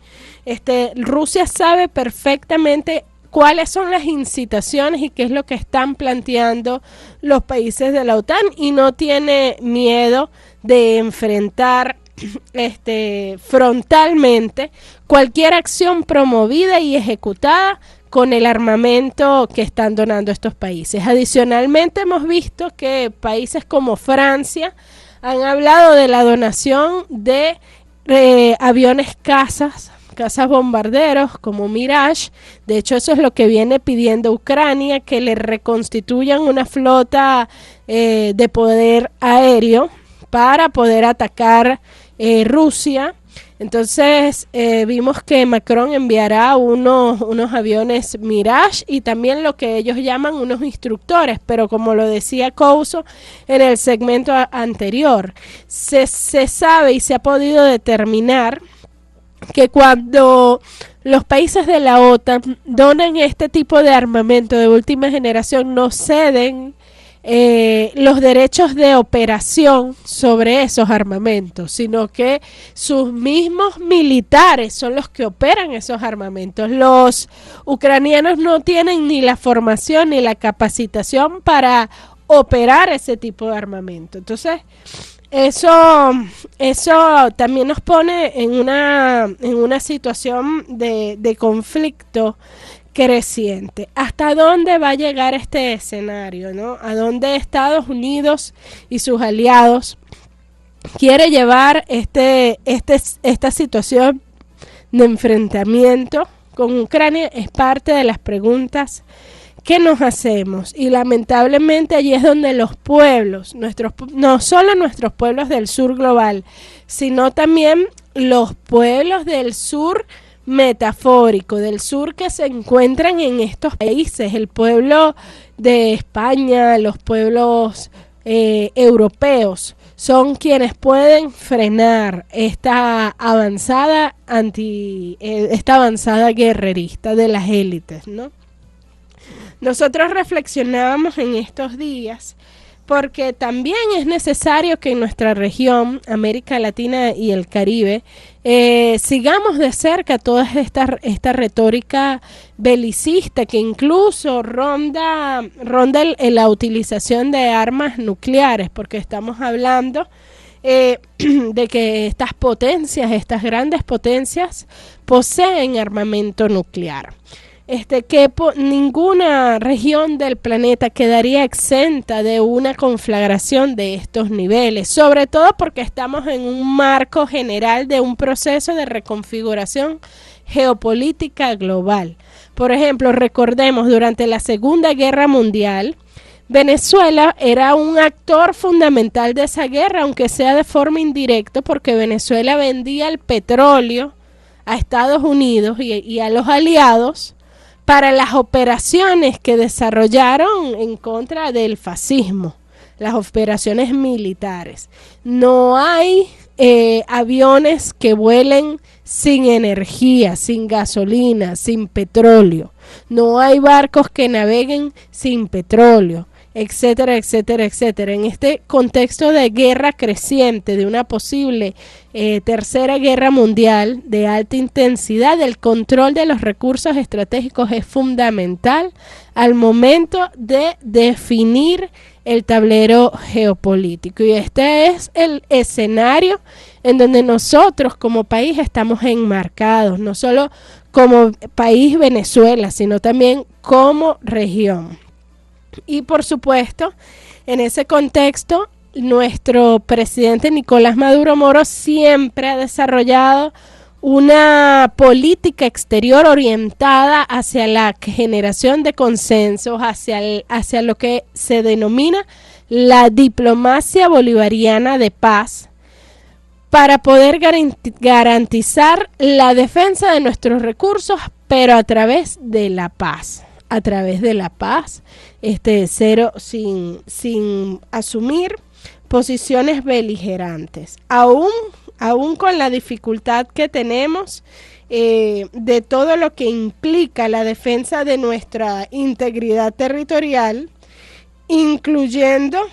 Rusia sabe perfectamente cuáles son las incitaciones y qué es lo que están planteando los países de la OTAN, y no tiene miedo de enfrentar frontalmente cualquier acción promovida y ejecutada con el armamento que están donando estos países. Adicionalmente, hemos visto que países como Francia han hablado de la donación de aviones cazas bombarderos como Mirage. De hecho, eso es lo que viene pidiendo Ucrania, que le reconstituyan una flota de poder aéreo para poder atacar Rusia. Entonces vimos que Macron enviará unos aviones Mirage y también lo que ellos llaman unos instructores, pero como lo decía Couso en el segmento anterior, se sabe y se ha podido determinar que cuando los países de la OTAN donan este tipo de armamento de última generación, no ceden los derechos de operación sobre esos armamentos, sino que sus mismos militares son los que operan esos armamentos. Los ucranianos no tienen ni la formación ni la capacitación para operar ese tipo de armamento. Entonces, eso también nos pone en una situación de conflicto creciente. ¿Hasta dónde va a llegar este escenario, no? ¿A dónde Estados Unidos y sus aliados quiere llevar esta situación de enfrentamiento con Ucrania? Es parte de las preguntas que nos hacemos, y lamentablemente allí es donde los pueblos, no solo nuestros pueblos del sur global, sino también los pueblos del sur metafórico, del sur que se encuentran en estos países, el pueblo de España, los pueblos europeos, son quienes pueden frenar esta avanzada guerrerista de las élites, ¿no? Nosotros reflexionábamos en estos días porque también es necesario que en nuestra región, América Latina y el Caribe, sigamos de cerca toda esta retórica belicista que incluso ronda la utilización de armas nucleares, porque estamos hablando de que estas grandes potencias poseen armamento nuclear. Que ninguna región del planeta quedaría exenta de una conflagración de estos niveles, sobre todo porque estamos en un marco general de un proceso de reconfiguración geopolítica global. Por ejemplo, recordemos, durante la Segunda Guerra Mundial, Venezuela era un actor fundamental de esa guerra, aunque sea de forma indirecta, porque Venezuela vendía el petróleo a Estados Unidos y a los aliados para las operaciones que desarrollaron en contra del fascismo, las operaciones militares. No hay aviones que vuelen sin energía, sin gasolina, sin petróleo. No hay barcos que naveguen sin petróleo, etcétera, etcétera, etcétera. En este contexto de guerra creciente, de una posible tercera guerra mundial de alta intensidad, el control de los recursos estratégicos es fundamental al momento de definir el tablero geopolítico. Y este es el escenario en donde nosotros como país estamos enmarcados, no solo como país Venezuela, sino también como región. Y por supuesto, en ese contexto, nuestro presidente Nicolás Maduro Moro siempre ha desarrollado una política exterior orientada hacia la generación de consensos, hacia lo que se denomina la diplomacia bolivariana de paz, para poder garantizar la defensa de nuestros recursos, pero a través de la paz. A través de la paz, sin asumir posiciones beligerantes. Aún con la dificultad que tenemos de todo lo que implica la defensa de nuestra integridad territorial, incluyendo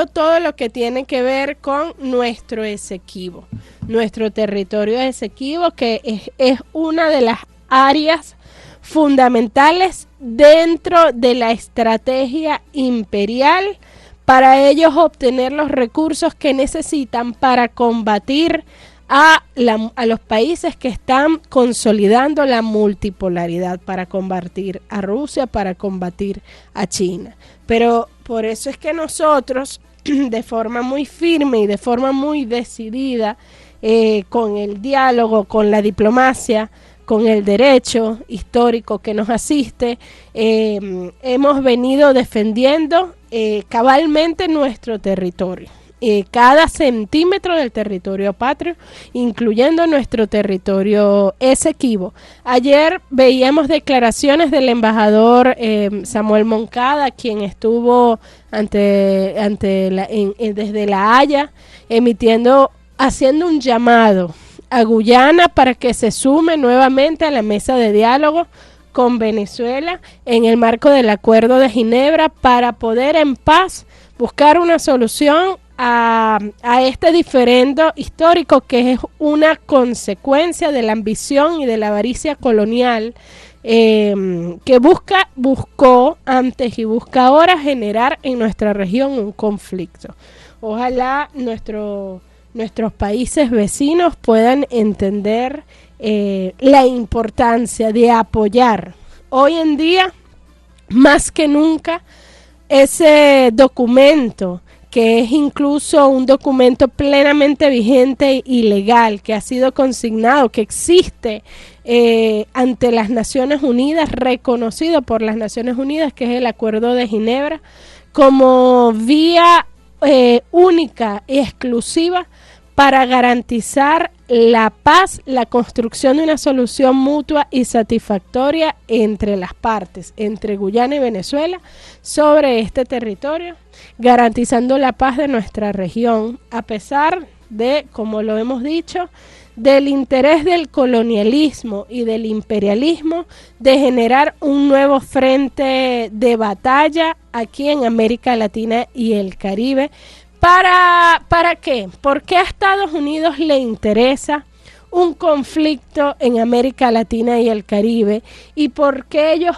todo lo que tiene que ver con nuestro Esequibo, nuestro territorio Esequibo, que es una de las áreas fundamentales dentro de la estrategia imperial para ellos obtener los recursos que necesitan para combatir a los países que están consolidando la multipolaridad, para combatir a Rusia, para combatir a China. Pero por eso es que nosotros, de forma muy firme y de forma muy decidida, con el diálogo, con la diplomacia, con el derecho histórico que nos asiste, hemos venido defendiendo cabalmente nuestro territorio, cada centímetro del territorio patrio, incluyendo nuestro territorio Esequibo. Ayer veíamos declaraciones del embajador Samuel Moncada, quien estuvo desde La Haya, haciendo un llamado a Guyana para que se sume nuevamente a la mesa de diálogo con Venezuela en el marco del Acuerdo de Ginebra, para poder en paz buscar una solución a este diferendo histórico, que es una consecuencia de la ambición y de la avaricia colonial que buscó antes y busca ahora generar en nuestra región un conflicto. Ojalá nuestros países vecinos puedan entender la importancia de apoyar hoy en día, más que nunca, ese documento, que es incluso un documento plenamente vigente y legal, que ha sido consignado, que existe ante las Naciones Unidas, reconocido por las Naciones Unidas, que es el Acuerdo de Ginebra, como vía única y exclusiva para garantizar la paz, la construcción de una solución mutua y satisfactoria entre las partes, entre Guyana y Venezuela, sobre este territorio, garantizando la paz de nuestra región, a pesar de, como lo hemos dicho, del interés del colonialismo y del imperialismo de generar un nuevo frente de batalla aquí en América Latina y el Caribe. ¿Para qué? ¿Por qué a Estados Unidos le interesa un conflicto en América Latina y el Caribe? ¿Y por qué ellos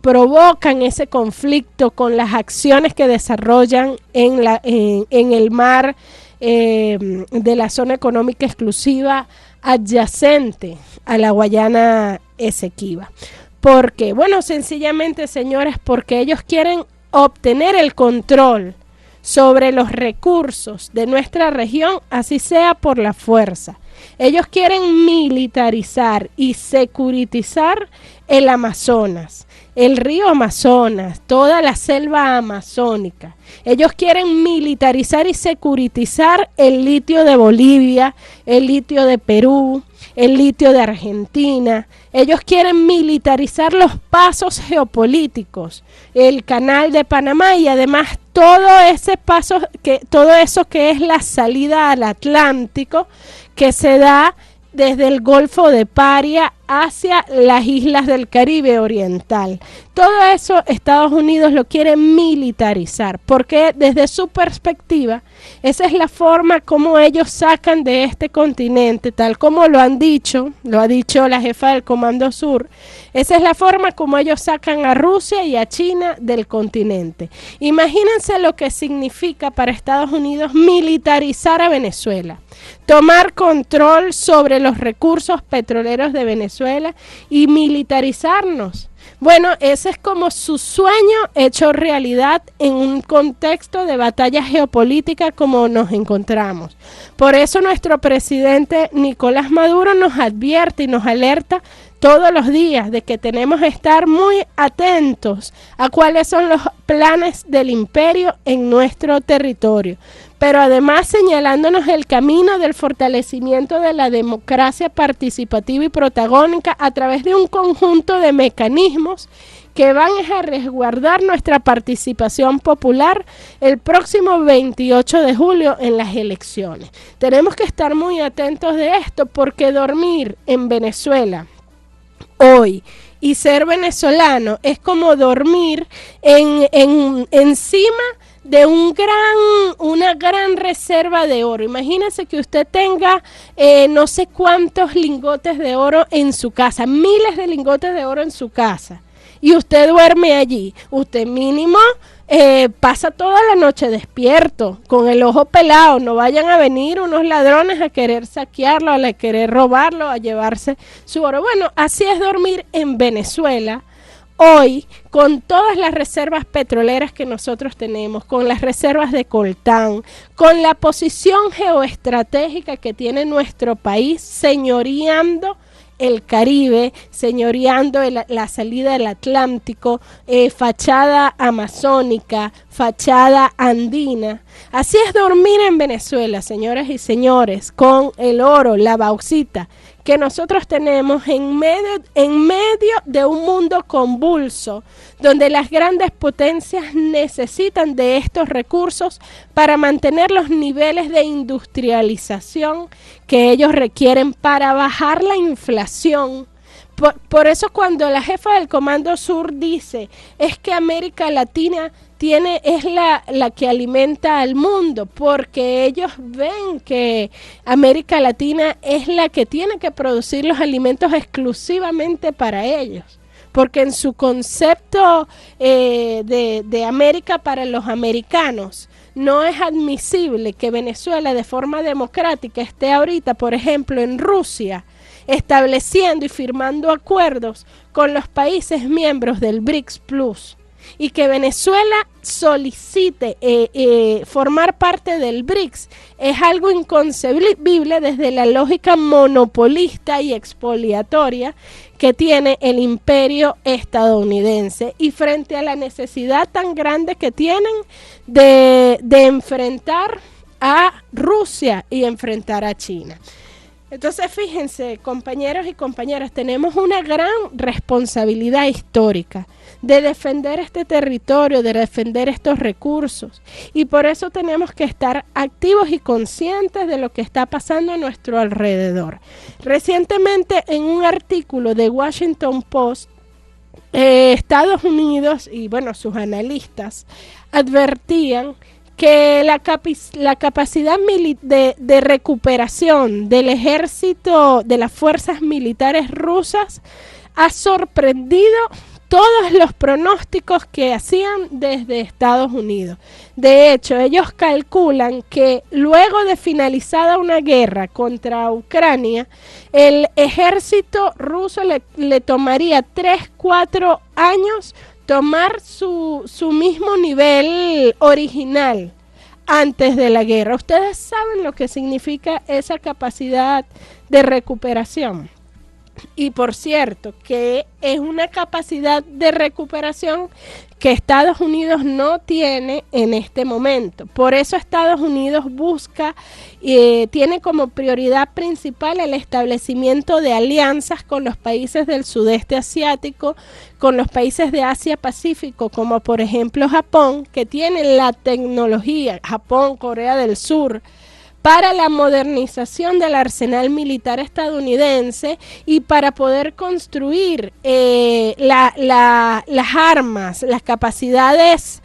provocan ese conflicto con las acciones que desarrollan en el mar de la zona económica exclusiva adyacente a la Guayana Esequiba? Porque, bueno, sencillamente, señores, porque ellos quieren obtener el control sobre los recursos de nuestra región, así sea por la fuerza. Ellos quieren militarizar y securitizar el Amazonas, el río Amazonas, toda la selva amazónica. Ellos quieren militarizar y securitizar el litio de Bolivia, el litio de Perú, el litio de Argentina. Ellos quieren militarizar los pasos geopolíticos, el canal de Panamá y además todo eso que es la salida al Atlántico que se da desde el Golfo de Paria hacia las islas del Caribe Oriental. Todo eso Estados Unidos lo quiere militarizar, porque desde su perspectiva, esa es la forma como ellos sacan de este continente, tal como lo ha dicho la jefa del Comando Sur, esa es la forma como ellos sacan a Rusia y a China del continente. Imagínense lo que significa para Estados Unidos militarizar a Venezuela, tomar control sobre los recursos petroleros de Venezuela y militarizarnos. Bueno, ese es como su sueño hecho realidad en un contexto de batalla geopolítica como nos encontramos. Por eso nuestro presidente Nicolás Maduro nos advierte y nos alerta todos los días de que tenemos que estar muy atentos a cuáles son los planes del imperio en nuestro territorio, pero además señalándonos el camino del fortalecimiento de la democracia participativa y protagónica a través de un conjunto de mecanismos que van a resguardar nuestra participación popular el próximo 28 de julio en las elecciones. Tenemos que estar muy atentos de esto porque dormir en Venezuela hoy y ser venezolano es como dormir encima de una gran reserva de oro. Imagínese que usted tenga no sé cuántos lingotes de oro en su casa, miles de lingotes de oro en su casa, y usted duerme allí. Usted mínimo pasa toda la noche despierto, con el ojo pelado. No vayan a venir unos ladrones a querer saquearlo, a querer robarlo, a llevarse su oro. Bueno, así es dormir en Venezuela hoy, con todas las reservas petroleras que nosotros tenemos, con las reservas de coltán, con la posición geoestratégica que tiene nuestro país, señoreando el Caribe, señoreando la salida del Atlántico, fachada amazónica, fachada andina. Así es dormir en Venezuela, señoras y señores, con el oro, la bauxita que nosotros tenemos en medio de un mundo convulso, donde las grandes potencias necesitan de estos recursos para mantener los niveles de industrialización que ellos requieren para bajar la inflación. Por eso cuando la jefa del Comando Sur dice, es que América Latina es la que alimenta al mundo, porque ellos ven que América Latina es la que tiene que producir los alimentos exclusivamente para ellos, porque en su concepto de América para los americanos, no es admisible que Venezuela de forma democrática esté ahorita, por ejemplo, en Rusia, estableciendo y firmando acuerdos con los países miembros del BRICS Plus, y que Venezuela solicite formar parte del BRICS es algo inconcebible desde la lógica monopolista y expoliatoria que tiene el imperio estadounidense, y frente a la necesidad tan grande que tienen de enfrentar a Rusia y enfrentar a China. Entonces, fíjense, compañeros y compañeras, tenemos una gran responsabilidad histórica de defender este territorio, de defender estos recursos, y por eso tenemos que estar activos y conscientes de lo que está pasando a nuestro alrededor. Recientemente, en un artículo de Washington Post, Estados Unidos y bueno, sus analistas advertían que la capacidad de recuperación del ejército, de las fuerzas militares rusas, ha sorprendido todos los pronósticos que hacían desde Estados Unidos. De hecho, ellos calculan que luego de finalizada una guerra contra Ucrania, el ejército ruso le tomaría 3-4 años tomar su mismo nivel original antes de la guerra. ¿Ustedes saben lo que significa esa capacidad de recuperación? Y por cierto, que es una capacidad de recuperación que Estados Unidos no tiene en este momento. Por eso Estados Unidos busca, tiene como prioridad principal el establecimiento de alianzas con los países del sudeste asiático, con los países de Asia-Pacífico, como por ejemplo Japón, que tienen la tecnología, Japón, Corea del Sur, para la modernización del arsenal militar estadounidense y para poder construir las armas, las capacidades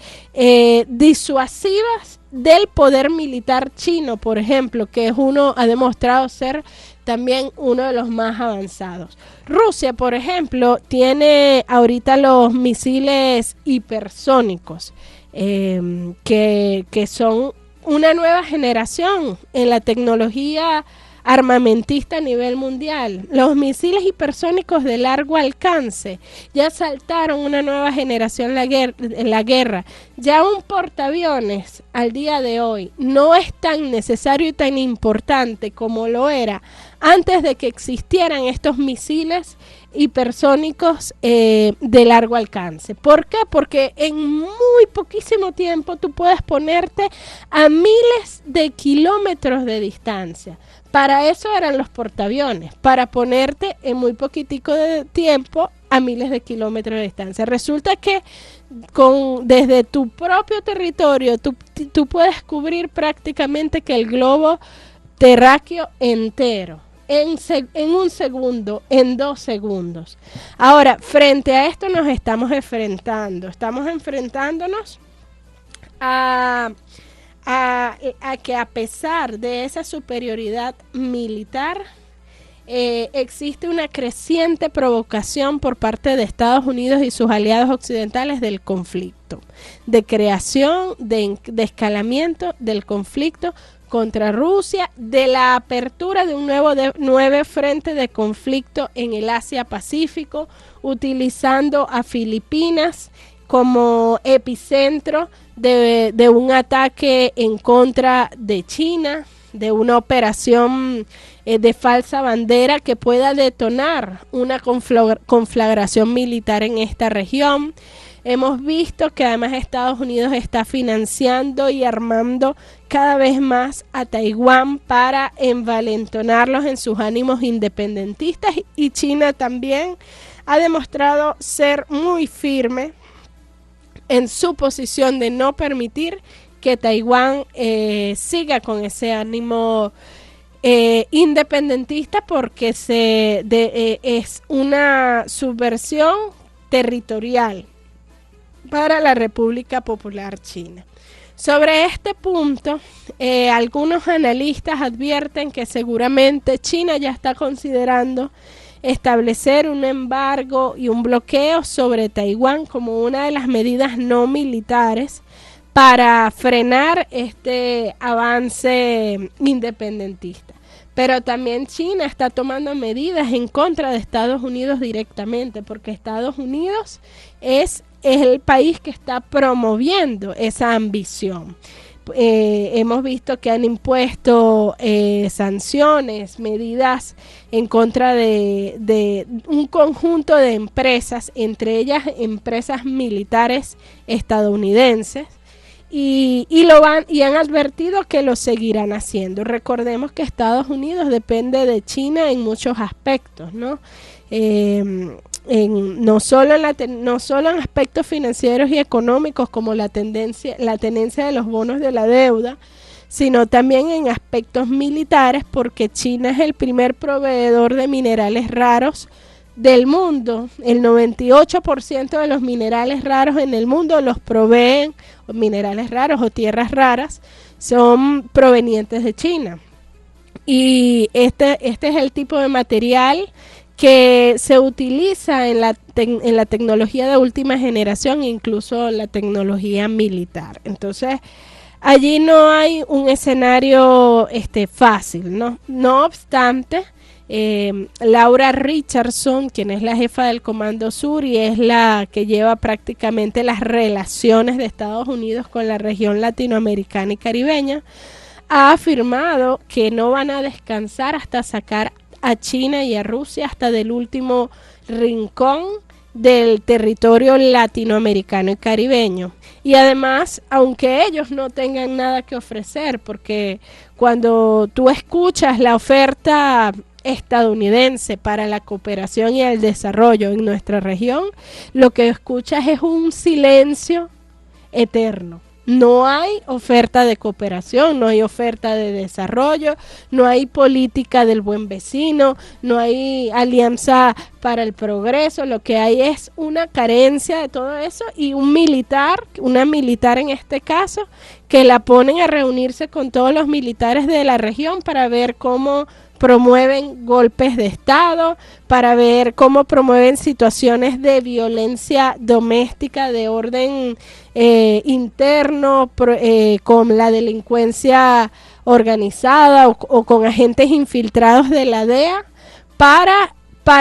disuasivas del poder militar chino, por ejemplo, que ha demostrado ser también uno de los más avanzados. Rusia, por ejemplo, tiene ahorita los misiles hipersónicos, que son una nueva generación en la tecnología armamentista a nivel mundial. Los misiles hipersónicos de largo alcance ya saltaron una nueva generación en la guerra. Ya un portaaviones al día de hoy no es tan necesario y tan importante como lo era antes de que existieran estos misiles hipersónicos de largo alcance. ¿Por qué? Porque en muy poquísimo tiempo tú puedes ponerte a miles de kilómetros de distancia. Para eso eran los portaaviones, para ponerte en muy poquitico de tiempo a miles de kilómetros de distancia. Resulta que desde tu propio territorio tú puedes cubrir prácticamente que el globo terráqueo entero. En un segundo, en 2 segundos. Ahora, frente a esto nos estamos enfrentándonos a que a pesar de esa superioridad militar, existe una creciente provocación por parte de Estados Unidos y sus aliados occidentales del conflicto, de creación, de escalamiento del conflicto contra Rusia, de la apertura de un nuevo frente de conflicto en el Asia-Pacífico, utilizando a Filipinas como epicentro de un ataque en contra de China, de una operación de falsa bandera que pueda detonar una conflagración militar en esta región. Hemos visto que además Estados Unidos está financiando y armando cada vez más a Taiwán para envalentonarlos en sus ánimos independentistas, y China también ha demostrado ser muy firme en su posición de no permitir que Taiwán siga con ese ánimo independentista, porque es una subversión territorial para la República Popular China. Sobre este punto, algunos analistas advierten que seguramente China ya está considerando establecer un embargo y un bloqueo sobre Taiwán como una de las medidas no militares para frenar este avance independentista. Pero también China está tomando medidas en contra de Estados Unidos directamente, porque Estados Unidos es el país que está promoviendo esa ambición. Hemos visto que han impuesto sanciones, medidas en contra de un conjunto de empresas, entre ellas empresas militares estadounidenses, y han advertido que lo seguirán haciendo. Recordemos que Estados Unidos depende de China en muchos aspectos, ¿no? No solo en aspectos financieros y económicos, como la tenencia de los bonos de la deuda, sino también en aspectos militares, porque China es el primer proveedor de minerales raros del mundo. El 98% de los minerales raros en el mundo los proveen, minerales raros o tierras raras, son provenientes de China. Y este es el tipo de material que se utiliza en la tecnología de última generación, incluso la tecnología militar. Entonces, allí no hay un escenario fácil, ¿no? No obstante, Laura Richardson, quien es la jefa del Comando Sur y es la que lleva prácticamente las relaciones de Estados Unidos con la región latinoamericana y caribeña, ha afirmado que no van a descansar hasta sacar a China y a Rusia hasta del último rincón del territorio latinoamericano y caribeño. Y además, aunque ellos no tengan nada que ofrecer, porque cuando tú escuchas la oferta estadounidense para la cooperación y el desarrollo en nuestra región, lo que escuchas es un silencio eterno. No hay oferta de cooperación, no hay oferta de desarrollo, no hay política del buen vecino, no hay alianza para el progreso. Lo que hay es una carencia de todo eso y un militar, una militar en este caso, que la ponen a reunirse con todos los militares de la región para ver cómo promueven golpes de Estado, para ver cómo promueven situaciones de violencia doméstica de orden interno, con la delincuencia organizada o con agentes infiltrados de la DEA, para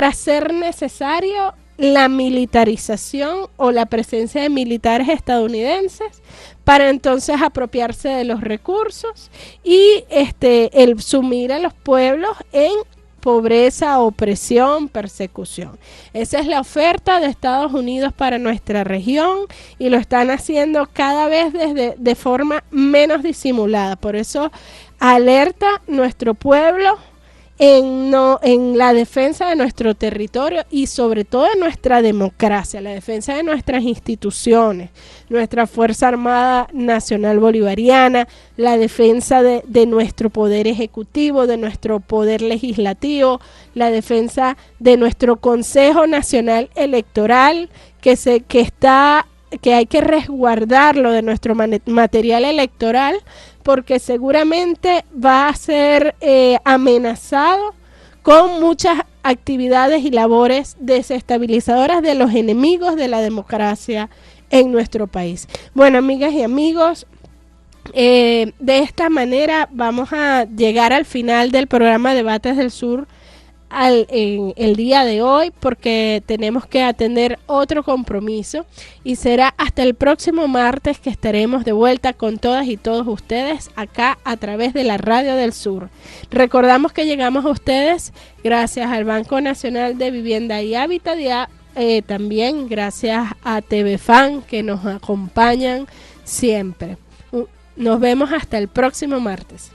hacer necesario la militarización o la presencia de militares estadounidenses para entonces apropiarse de los recursos y el sumir a los pueblos en pobreza, opresión, persecución. Esa es la oferta de Estados Unidos para nuestra región y lo están haciendo cada vez de forma menos disimulada. Por eso alerta nuestro pueblo en la defensa de nuestro territorio y sobre todo de nuestra democracia, la defensa de nuestras instituciones, nuestra Fuerza Armada Nacional Bolivariana, la defensa de nuestro poder ejecutivo, de nuestro poder legislativo, la defensa de nuestro Consejo Nacional Electoral, que hay que resguardarlo de nuestro material electoral, porque seguramente va a ser amenazado con muchas actividades y labores desestabilizadoras de los enemigos de la democracia en nuestro país. Bueno, amigas y amigos, de esta manera vamos a llegar al final del programa Debates del Sur en el día de hoy, porque tenemos que atender otro compromiso y será hasta el próximo martes que estaremos de vuelta con todas y todos ustedes acá a través de la Radio del Sur. Recordamos que llegamos a ustedes gracias al Banco Nacional de Vivienda y Hábitat y también gracias a TV Fan, que nos acompañan siempre. Nos vemos hasta el próximo martes.